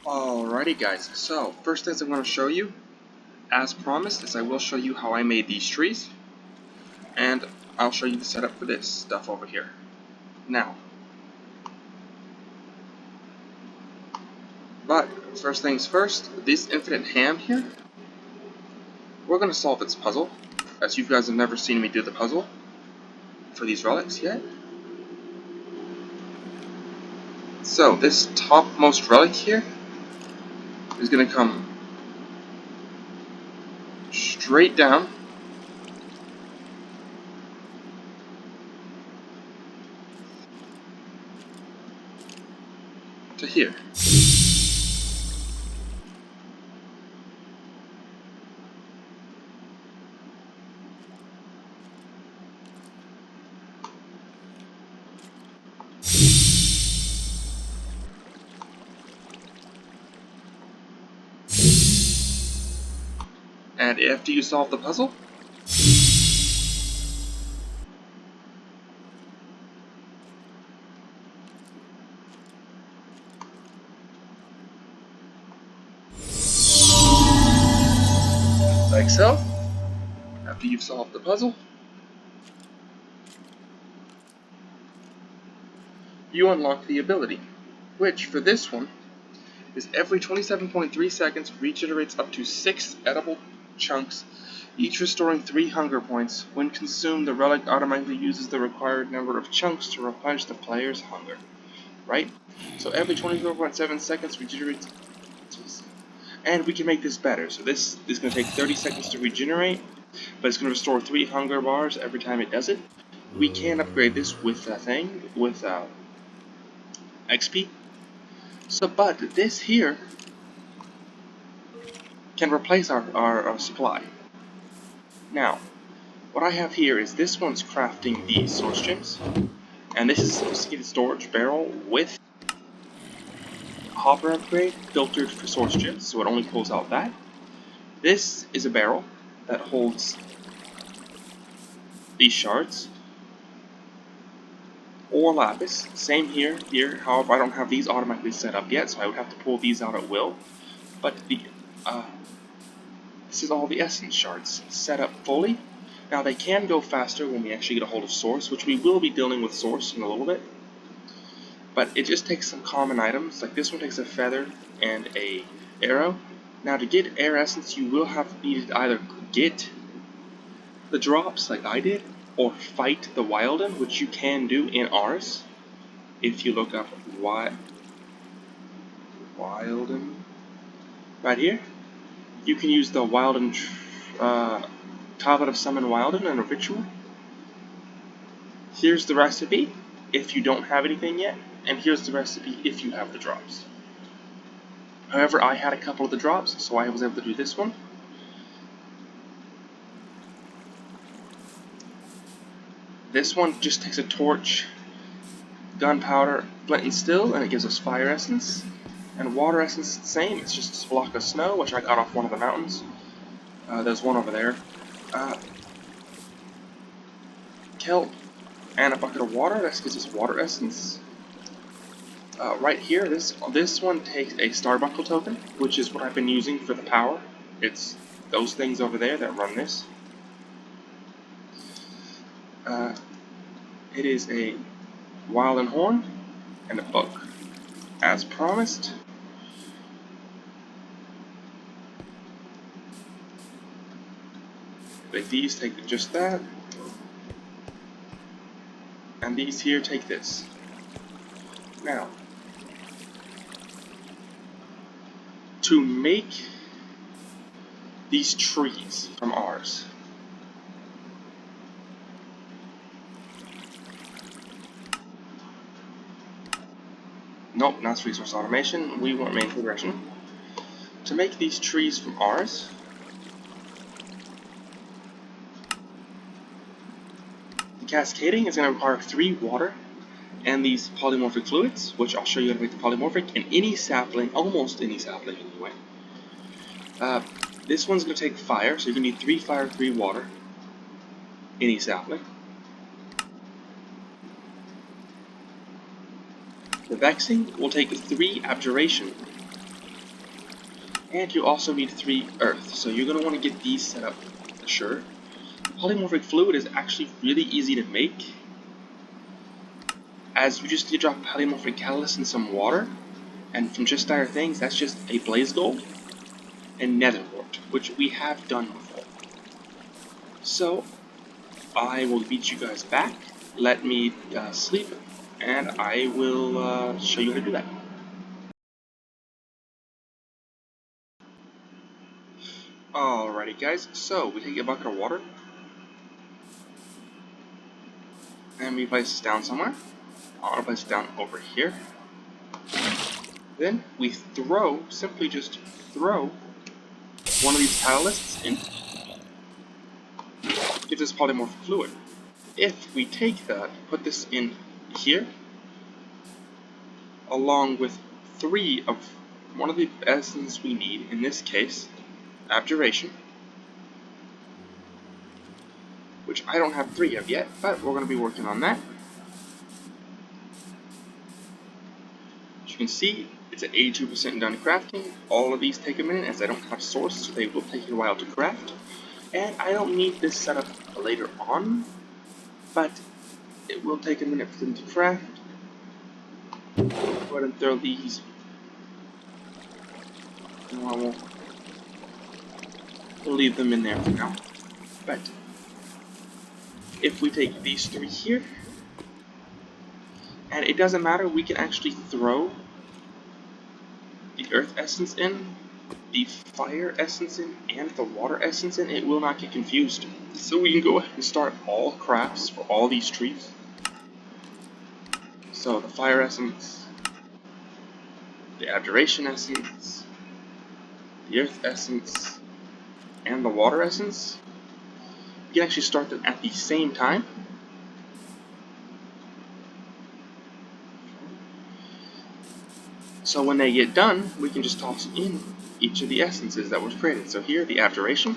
Alrighty guys, so first things I'm going to show you, as promised, is I will show you how I made these trees, and I'll show you the setup for this stuff over here. Now, but first things first, this infinite hand here, we're going to solve its puzzle, as you guys have never seen me do the puzzle for these relics yet. So this topmost relic here is going to come straight down to here. And after you solve the puzzle, like so, after you've solved the puzzle, you unlock the ability, which for this one is every 27.3 seconds regenerates up to 6 edible chunks, each restoring 3 hunger points. When consumed, the relic automatically uses the required number of chunks to replenish the player's hunger. Right? So every 24.7 seconds regenerates. And we can make this better. So this is going to take 30 seconds to regenerate, but it's going to restore 3 hunger bars every time it does it. We can upgrade this with a thing, with XP. So, but this here can replace our supply. Now, what I have here is this one's crafting the source gems, and this is supposed to get a storage barrel with hopper upgrade filtered for source gems, so it only pulls out that. This is a barrel that holds these shards, or lapis. Same here. However, I don't have these automatically set up yet, so I would have to pull these out at will. But this is all the essence shards set up fully. Now they can go faster when we actually get a hold of source, which we will be dealing with source in a little bit. But it just takes some common items, like this one takes a feather and a arrow. Now to get air essence, you will have needed to either get the drops like I did, or fight the Wilden, which you can do in ours. If you look up Wilden right here, you can use the Wilden Tablet of Summon Wilden in a ritual. Here's the recipe if you don't have anything yet, and here's the recipe if you have the drops. However, I had a couple of the drops, so I was able to do this one. This one just takes a torch, gunpowder, flint and steel, and it gives us fire essence. And water essence is the same, it's just a block of snow, which I got off one of the mountains. There's one over there. Kelp and a bucket of water, that gives us water essence. Right here, this one takes a Starbuckle token, which is what I've been using for the power. It's those things over there that run this. It is a Wilden horn and a book, as promised. But these take just that, and these here take this. Now, to make these trees from ours, nope, not resource automation, we want main progression. To make these trees from ours, the cascading is going to require 3 water and these polymorphic fluids, which I'll show you how to make the polymorphic in any sapling, almost any sapling anyway. This one's going to take fire, so you're going to need 3 fire, 3 water, any sapling. The vexing will take 3 abjuration, And you also need 3 earth, so you're going to want to get these set up for sure. Polymorphic fluid is actually really easy to make, as you just need to drop polymorphic catalyst in some water, and from just dire things, that's just a blaze gold and nether wart, which we have done before. So I will meet you guys back. Let me sleep, and I will show you how to do that. Alrighty guys, so we take a bucket of water, and we place this down somewhere. I want to place it down over here. Then we simply just throw one of these catalysts in. Gives us polymorphic fluid. If we take that, put this in here, along with 3 of one of the essences we need, in this case, abjuration, which I don't have 3 of yet, but we're going to be working on that. As you can see, it's at 82% done crafting. All of these take a minute, as I don't have source, so they will take a while to craft. And I don't need this setup later on, but it will take a minute for them to craft. Go ahead and throw these. No, I won't. We'll leave them in there for now. But if we take these 3 here, and it doesn't matter, we can actually throw the earth essence in, the fire essence in, and the water essence in. It will not get confused. So we can go ahead and start all crafts for all these trees. So the fire essence, the abjuration essence, the earth essence, and the water essence, you can actually start them at the same time. So when they get done, we can just toss in each of the essences that was created. So here, the abjuration,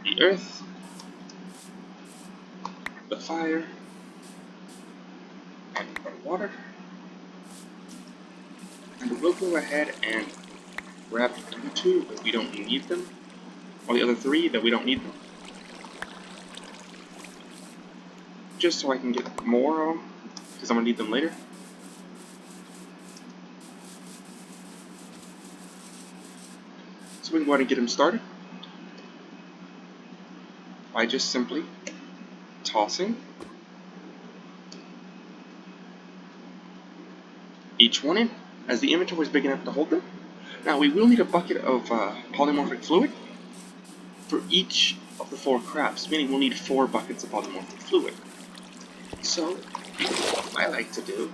the earth, the fire, and the water. And we'll go ahead and grab the other 2 that we don't need them, or the other 3 that we don't need them, just so I can get more of them, because I'm going to need them later. So we can go ahead and get them started by just simply tossing each one in, as the inventory is big enough to hold them. Now we will need a bucket of polymorphic fluid for each of the 4 crafts, meaning we'll need 4 buckets of polymorphic fluid. So what I like to do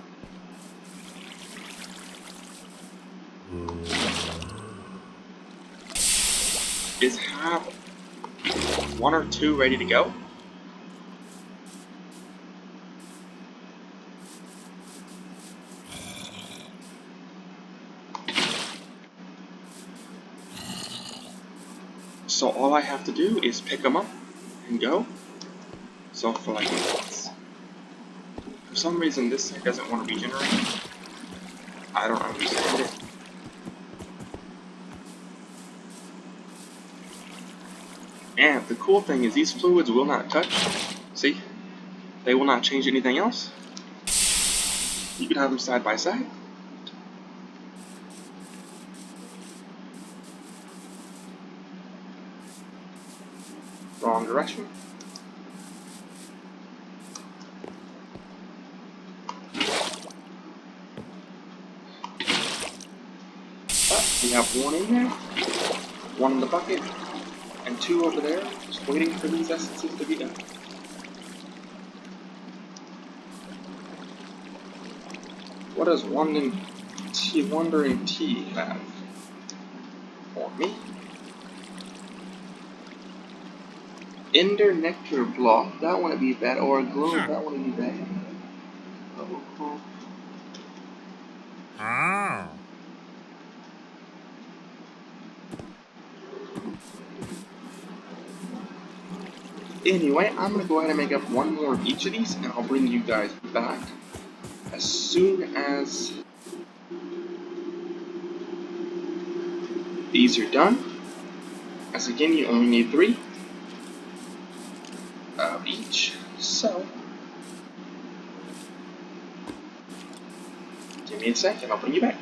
is have 1 or 2 ready to go. So all I have to do is pick them up and go. So for like this, for some reason this side doesn't want to regenerate. I don't understand it. And the cool thing is these fluids will not touch. See? They will not change anything else. You can have them side by side. Wrong direction. But we have 1 in there, 1 in the bucket, and 2 over there, just waiting for these essences to be done. What does Wandering Tea have for me? Ender Nectar Block, that wouldn't be bad, or a Glow, that wouldn't be bad. Oh, cool. Anyway, I'm going to go ahead and make up 1 more of each of these, and I'll bring you guys back as soon as these are done, as again you only need 3 of each, so give me a second, I'll bring you back.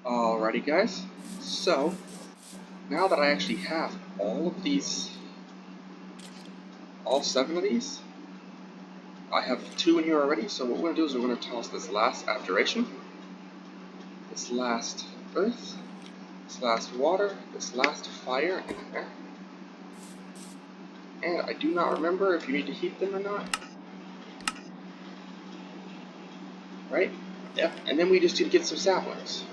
Alrighty guys, so now that I actually have all of these, all 7 of these, I have 2 in here already, so what we're going to do is we're going to toss this last abjuration, this last earth, this last water, this last fire in there. And I do not remember if you need to heat them or not. Right? Yep. And then we just need to get some saplings.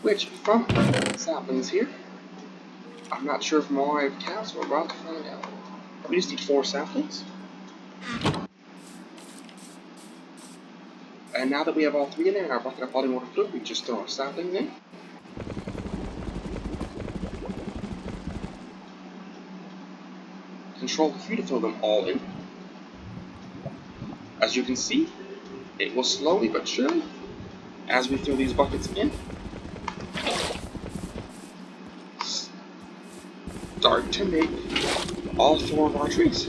Which, from saplings here, I'm not sure if more I have cows, we're about to find out. We just need 4 saplings. And now that we have all 3 in there in our bucket of body water fluid, we just throw our saplings in. Control Q to throw them all in. As you can see, it will slowly but surely, as we throw these buckets in, start to make all 4 of our trees.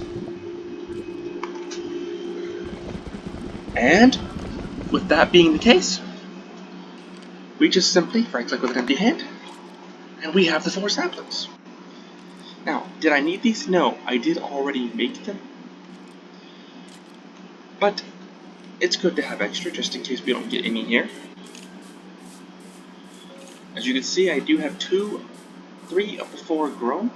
And with that being the case, we just simply right click with an empty hand, and we have the 4 saplings. Now, did I need these? No, I did already make them. But it's good to have extra just in case we don't get any here. As you can see, I do have 3 of the 4 grown.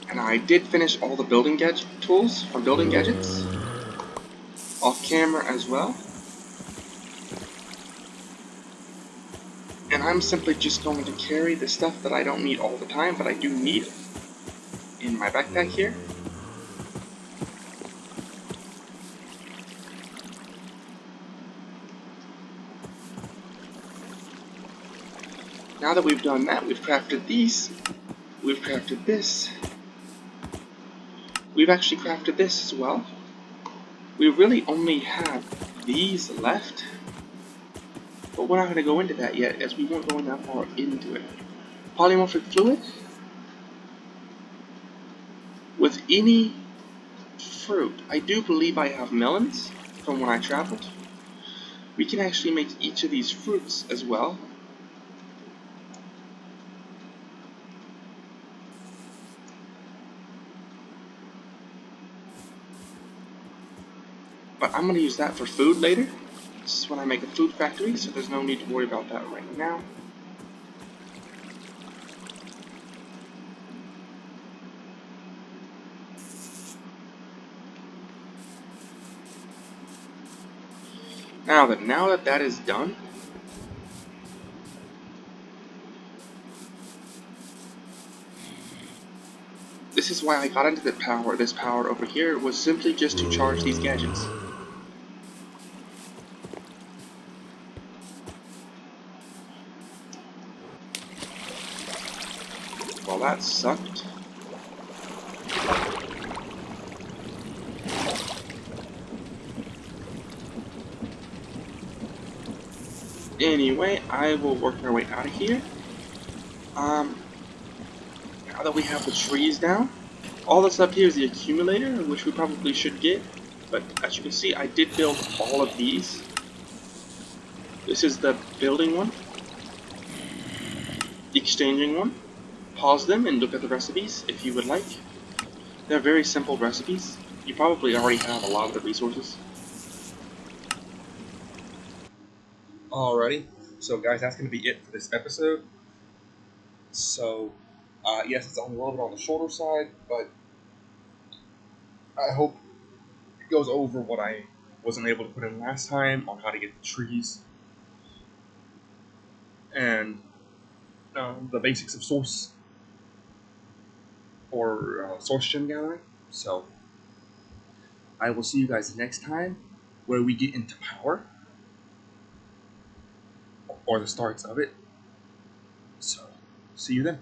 And I did finish all the building gadget tools from Building Gadgets off camera as well. And I'm simply just going to carry the stuff that I don't need all the time, but I do need in my backpack here. Now that we've done that, we've crafted these, we've crafted this, we've actually crafted this as well. We really only have these left, but we're not going to go into that yet, as we won't go in that far into it. Polymorphic fluid, with any fruit, I do believe I have melons from when I traveled. We can actually make each of these fruits as well. But I'm going to use that for food later. This is when I make a food factory, so there's no need to worry about that right now. Now that that is done, this is why I got into this power over here, was simply just to charge these gadgets. Well, that sucked. Anyway, I will work our way out of here. Now that we have the trees down, all that's up here is the accumulator, which we probably should get. But as you can see, I did build all of these. This is the building one, the exchanging one. Pause them and look at the recipes if you would like. They're very simple recipes. You probably already have a lot of the resources. Alrighty, so guys, that's going to be it for this episode. So, yes, it's on a little bit on the shorter side, but I hope it goes over what I wasn't able to put in last time on how to get the trees. and the basics of source or source gem gathering. So I will see you guys next time, where we get into power, or the starts of it. So see you then.